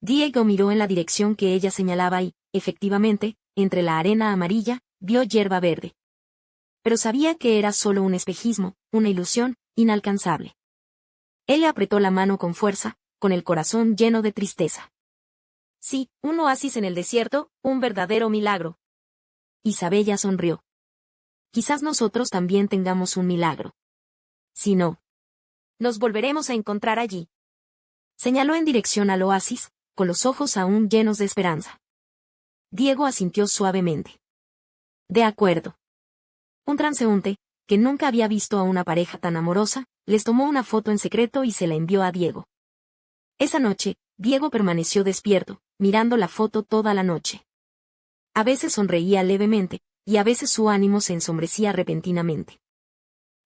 Diego miró en la dirección que ella señalaba y, efectivamente, entre la arena amarilla, vio hierba verde. Pero sabía que era solo un espejismo, una ilusión, inalcanzable. Él le apretó la mano con fuerza, con el corazón lleno de tristeza. «Sí, un oasis en el desierto, un verdadero milagro». Isabella sonrió. «Quizás nosotros también tengamos un milagro. Si no, nos volveremos a encontrar allí». Señaló en dirección al oasis, con los ojos aún llenos de esperanza. Diego asintió suavemente. «De acuerdo». Un transeúnte, que nunca había visto a una pareja tan amorosa, les tomó una foto en secreto y se la envió a Diego. Esa noche, Diego permaneció despierto, mirando la foto toda la noche. A veces sonreía levemente, y a veces su ánimo se ensombrecía repentinamente.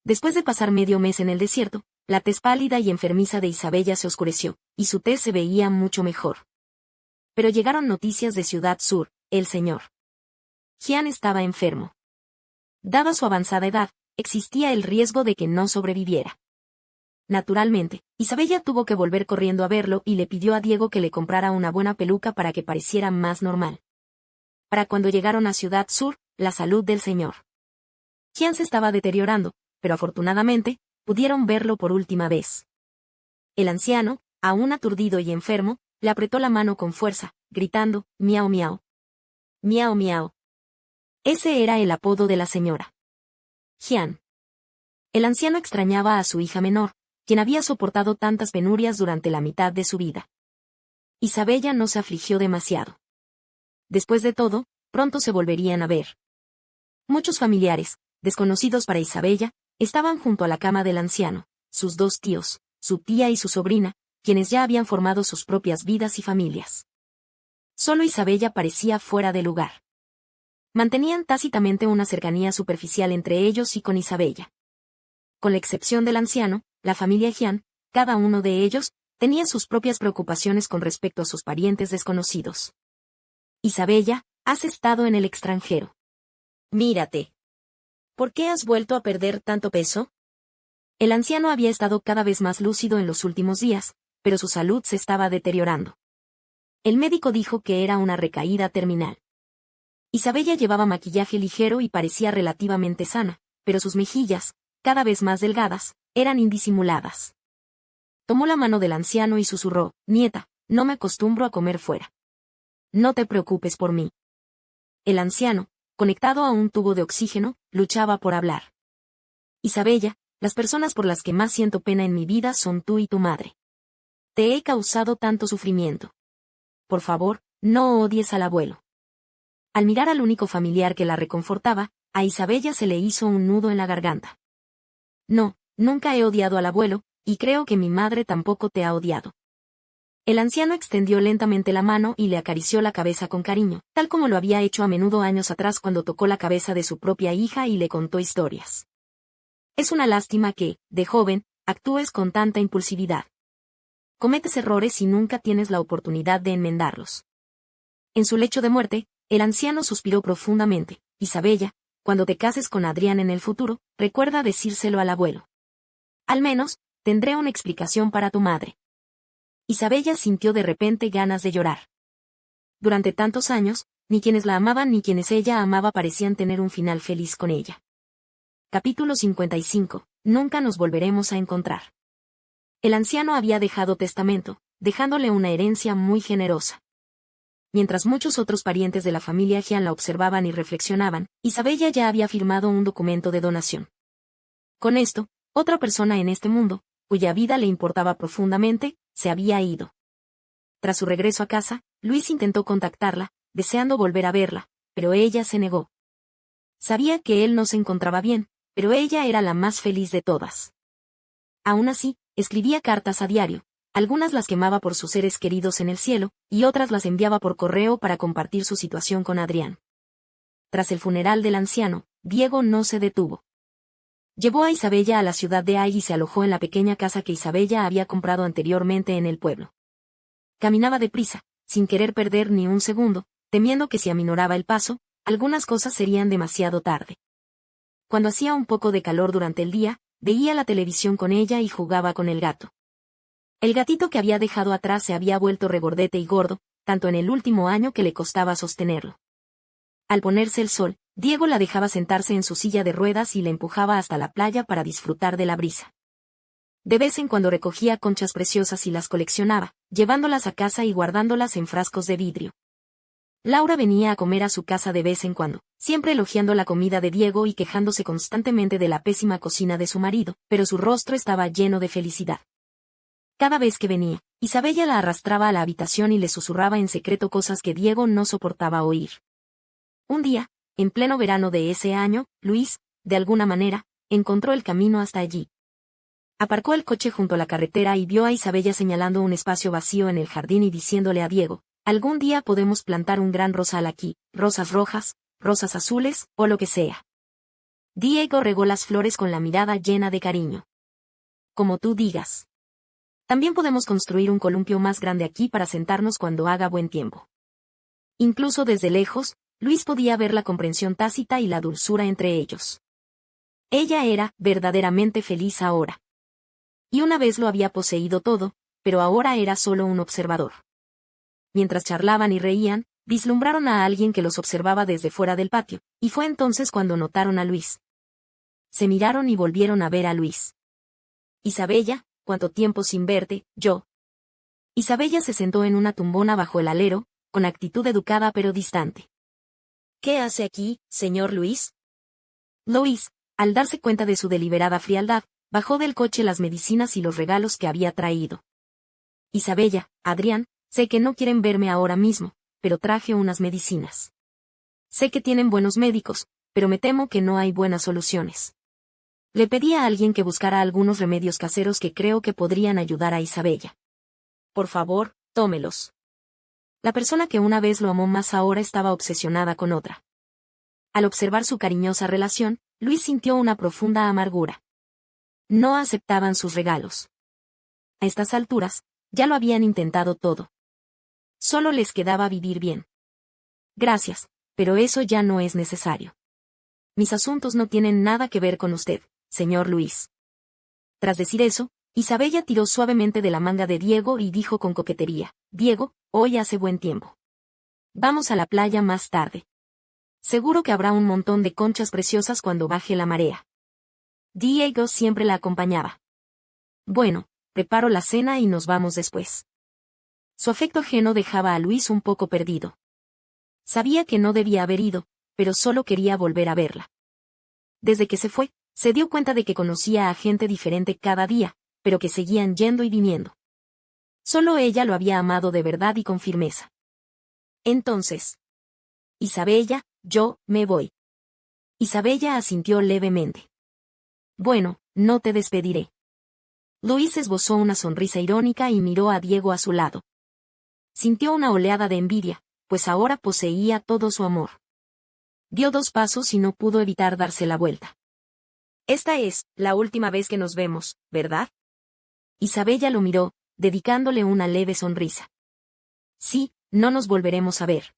Después de pasar medio mes en el desierto, la tez pálida y enfermiza de Isabella se oscureció, y su tez se veía mucho mejor. Pero llegaron noticias de Ciudad Sur, el señor Jian estaba enfermo. Dada su avanzada edad, existía el riesgo de que no sobreviviera. Naturalmente, Isabella tuvo que volver corriendo a verlo y le pidió a Diego que le comprara una buena peluca para que pareciera más normal. Para cuando llegaron a Ciudad Sur, la salud del señor Jian se estaba deteriorando, pero afortunadamente, pudieron verlo por última vez. El anciano, aún aturdido y enfermo, le apretó la mano con fuerza, gritando: «Miau miau. Miau miau». Ese era el apodo de la señora Jian. El anciano extrañaba a su hija menor, quien había soportado tantas penurias durante la mitad de su vida. Isabella no se afligió demasiado. Después de todo, pronto se volverían a ver. Muchos familiares, desconocidos para Isabella, estaban junto a la cama del anciano, sus dos tíos, su tía y su sobrina, quienes ya habían formado sus propias vidas y familias. Solo Isabella parecía fuera de lugar. Mantenían tácitamente una cercanía superficial entre ellos y con Isabella. Con la excepción del anciano, la familia Jian, cada uno de ellos, tenía sus propias preocupaciones con respecto a sus parientes desconocidos. «Isabella, has estado en el extranjero. Mírate. ¿Por qué has vuelto a perder tanto peso?» El anciano había estado cada vez más lúcido en los últimos días, pero su salud se estaba deteriorando. El médico dijo que era una recaída terminal. Isabella llevaba maquillaje ligero y parecía relativamente sana, pero sus mejillas, cada vez más delgadas, eran indisimuladas. Tomó la mano del anciano y susurró: «Nieta, no me acostumbro a comer fuera. No te preocupes por mí». El anciano, conectado a un tubo de oxígeno, luchaba por hablar. «Isabella, las personas por las que más siento pena en mi vida son tú y tu madre. Te he causado tanto sufrimiento. Por favor, no odies al abuelo». Al mirar al único familiar que la reconfortaba, a Isabella se le hizo un nudo en la garganta. «No, nunca he odiado al abuelo, y creo que mi madre tampoco te ha odiado». El anciano extendió lentamente la mano y le acarició la cabeza con cariño, tal como lo había hecho a menudo años atrás cuando tocó la cabeza de su propia hija y le contó historias. «Es una lástima que, de joven, actúes con tanta impulsividad. Cometes errores y nunca tienes la oportunidad de enmendarlos». En su lecho de muerte, el anciano suspiró profundamente: «Isabella, cuando te cases con Adrián en el futuro, recuerda decírselo al abuelo. Al menos, tendré una explicación para tu madre». Isabella sintió de repente ganas de llorar. Durante tantos años, Ni quienes la amaban ni quienes ella amaba parecían tener un final feliz con ella. Capítulo 55. Nunca nos volveremos a encontrar. El anciano había dejado testamento, dejándole una herencia muy generosa. Mientras muchos otros parientes de la familia Gian la observaban y reflexionaban, Isabella ya había firmado un documento de donación. Con esto, otra persona en este mundo, cuya vida le importaba profundamente, se había ido. Tras su regreso a casa, Luis intentó contactarla, deseando volver a verla, pero ella se negó. Sabía que él no se encontraba bien, pero ella era la más feliz de todas. Aún así, escribía cartas a diario, algunas las quemaba por sus seres queridos en el cielo, y otras las enviaba por correo para compartir su situación con Adrián. Tras el funeral del anciano, Diego no se detuvo. Llevó a Isabella a la ciudad de Ay y se alojó en la pequeña casa que Isabella había comprado anteriormente en el pueblo. Caminaba deprisa, sin querer perder ni un segundo, temiendo que si aminoraba el paso, algunas cosas serían demasiado tarde. Cuando hacía un poco de calor durante el día, veía la televisión con ella y jugaba con el gato. El gatito que había dejado atrás se había vuelto regordete y gordo, tanto en el último año que le costaba sostenerlo. Al ponerse el sol, Diego la dejaba sentarse en su silla de ruedas y la empujaba hasta la playa para disfrutar de la brisa. De vez en cuando recogía conchas preciosas y las coleccionaba, llevándolas a casa y guardándolas en frascos de vidrio. Laura venía a comer a su casa de vez en cuando, siempre elogiando la comida de Diego y quejándose constantemente de la pésima cocina de su marido, pero su rostro estaba lleno de felicidad. Cada vez que venía, Isabella la arrastraba a la habitación y le susurraba en secreto cosas que Diego no soportaba oír. Un día, en pleno verano de ese año, Luis, de alguna manera, encontró el camino hasta allí. Aparcó el coche junto a la carretera y vio a Isabella señalando un espacio vacío en el jardín y diciéndole a Diego: algún día podemos plantar un gran rosal aquí, rosas rojas, rosas azules, o lo que sea. Diego regó las flores con la mirada llena de cariño. Como tú digas. También podemos construir un columpio más grande aquí para sentarnos cuando haga buen tiempo. Incluso desde lejos, Luis podía ver la comprensión tácita y la dulzura entre ellos. Ella era verdaderamente feliz ahora. Y una vez lo había poseído todo, pero ahora era solo un observador. Mientras charlaban y reían, vislumbraron a alguien que los observaba desde fuera del patio, y fue entonces cuando notaron a Luis. Se miraron y volvieron a ver a Luis. Isabella, ¿cuánto tiempo sin verte, yo? Isabella se sentó en una tumbona bajo el alero, con actitud educada pero distante. ¿Qué hace aquí, señor Luis? Luis, al darse cuenta de su deliberada frialdad, bajó del coche las medicinas y los regalos que había traído. Isabella, Adrián, sé que no quieren verme ahora mismo, pero traje unas medicinas. Sé que tienen buenos médicos, pero me temo que no hay buenas soluciones. Le pedí a alguien que buscara algunos remedios caseros que creo que podrían ayudar a Isabella. Por favor, tómelos. La persona que una vez lo amó más ahora estaba obsesionada con otra. Al observar su cariñosa relación, Luis sintió una profunda amargura. No aceptaban sus regalos. A estas alturas, ya lo habían intentado todo. Solo les quedaba vivir bien. Gracias, pero eso ya no es necesario. Mis asuntos no tienen nada que ver con usted, señor Luis. Tras decir eso, Isabella tiró suavemente de la manga de Diego y dijo con coquetería: Diego, hoy hace buen tiempo. Vamos a la playa más tarde. Seguro que habrá un montón de conchas preciosas cuando baje la marea. Diego siempre la acompañaba. Bueno, preparo la cena y nos vamos después. Su afecto ajeno dejaba a Luis un poco perdido. Sabía que no debía haber ido, pero solo quería volver a verla. Desde que se fue, se dio cuenta de que conocía a gente diferente cada día, pero que seguían yendo y viniendo. Solo ella lo había amado de verdad y con firmeza. Entonces, Isabella, yo me voy. Isabella asintió levemente. Bueno, no te despediré. Luis esbozó una sonrisa irónica y miró a Diego a su lado. Sintió una oleada de envidia, pues ahora poseía todo su amor. Dio 2 pasos y no pudo evitar darse la vuelta. Esta es la última vez que nos vemos, ¿verdad? Isabella lo miró, dedicándole una leve sonrisa. Sí, no nos volveremos a ver.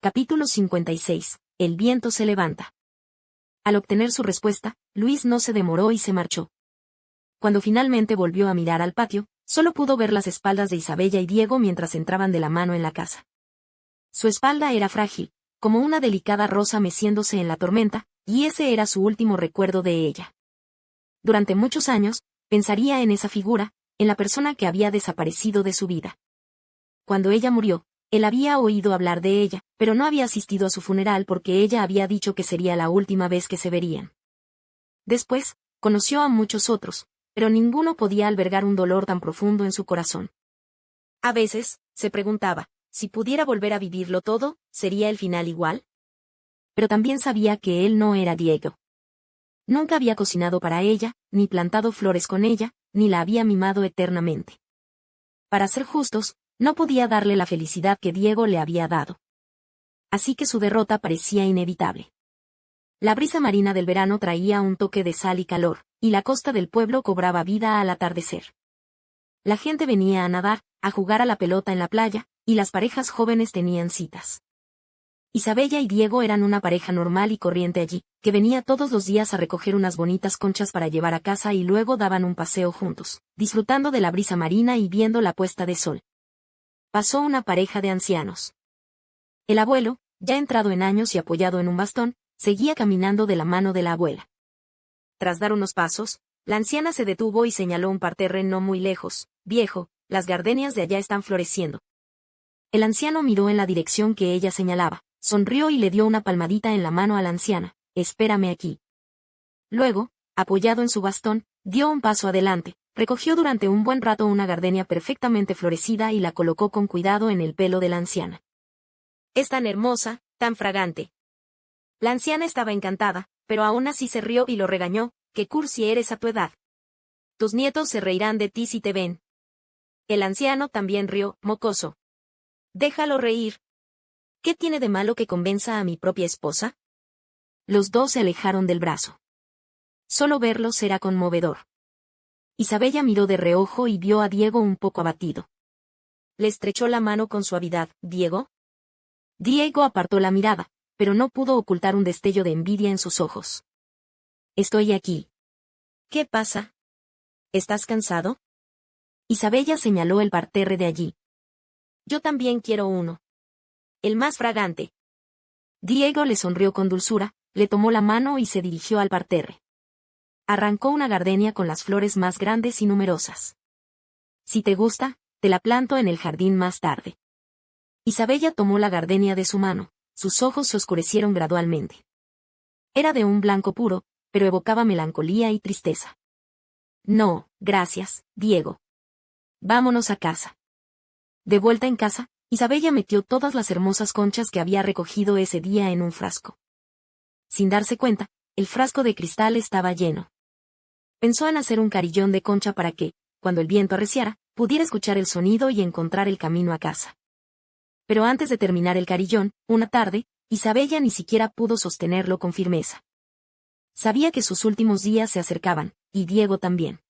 Capítulo 56. El viento se levanta. Al obtener su respuesta, Luis no se demoró y se marchó. Cuando finalmente volvió a mirar al patio, solo pudo ver las espaldas de Isabella y Diego mientras entraban de la mano en la casa. Su espalda era frágil, como una delicada rosa meciéndose en la tormenta, y ese era su último recuerdo de ella. Durante muchos años, pensaría en esa figura, en la persona que había desaparecido de su vida. Cuando ella murió, él había oído hablar de ella, pero no había asistido a su funeral porque ella había dicho que sería la última vez que se verían. Después, conoció a muchos otros, pero ninguno podía albergar un dolor tan profundo en su corazón. A veces, se preguntaba, si pudiera volver a vivirlo todo, ¿sería el final igual? Pero también sabía que él no era Diego. Nunca había cocinado para ella, ni plantado flores con ella, ni la había mimado eternamente. Para ser justos, no podía darle la felicidad que Diego le había dado. Así que su derrota parecía inevitable. La brisa marina del verano traía un toque de sal y calor, y la costa del pueblo cobraba vida al atardecer. La gente venía a nadar, a jugar a la pelota en la playa, y las parejas jóvenes tenían citas. Isabella y Diego eran una pareja normal y corriente allí, que venía todos los días a recoger unas bonitas conchas para llevar a casa y luego daban un paseo juntos, disfrutando de la brisa marina y viendo la puesta de sol. Pasó una pareja de ancianos. El abuelo, ya entrado en años y apoyado en un bastón, seguía caminando de la mano de la abuela. Tras dar unos pasos, la anciana se detuvo y señaló un parterre no muy lejos. Viejo, las gardenias de allá están floreciendo. El anciano miró en la dirección que ella señalaba, sonrió y le dio una palmadita en la mano a la anciana. Espérame aquí. Luego, apoyado en su bastón, dio un paso adelante, recogió durante un buen rato una gardenia perfectamente florecida y la colocó con cuidado en el pelo de la anciana. Es tan hermosa, tan fragante. La anciana estaba encantada, pero aún así se rió y lo regañó. Qué cursi eres a tu edad. Tus nietos se reirán de ti si te ven. El anciano también rió, mocoso. Déjalo reír. ¿Qué tiene de malo que convenza a mi propia esposa? Los dos se alejaron del brazo. Solo verlos era conmovedor. Isabella miró de reojo y vio a Diego un poco abatido. Le estrechó la mano con suavidad. ¿Diego? Diego apartó la mirada, pero no pudo ocultar un destello de envidia en sus ojos. Estoy aquí. ¿Qué pasa? ¿Estás cansado? Isabella señaló el parterre de allí. Yo también quiero uno. El más fragante. Diego le sonrió con dulzura, le tomó la mano y se dirigió al parterre. Arrancó una gardenia con las flores más grandes y numerosas. Si te gusta, te la planto en el jardín más tarde. Isabella tomó la gardenia de su mano, sus ojos se oscurecieron gradualmente. Era de un blanco puro, pero evocaba melancolía y tristeza. No, gracias, Diego. Vámonos a casa. De vuelta en casa, Isabella metió todas las hermosas conchas que había recogido ese día en un frasco. Sin darse cuenta, el frasco de cristal estaba lleno. Pensó en hacer un carillón de concha para que, cuando el viento arreciara, pudiera escuchar el sonido y encontrar el camino a casa. Pero antes de terminar el carillón, una tarde, Isabella ni siquiera pudo sostenerlo con firmeza. Sabía que sus últimos días se acercaban, y Diego también.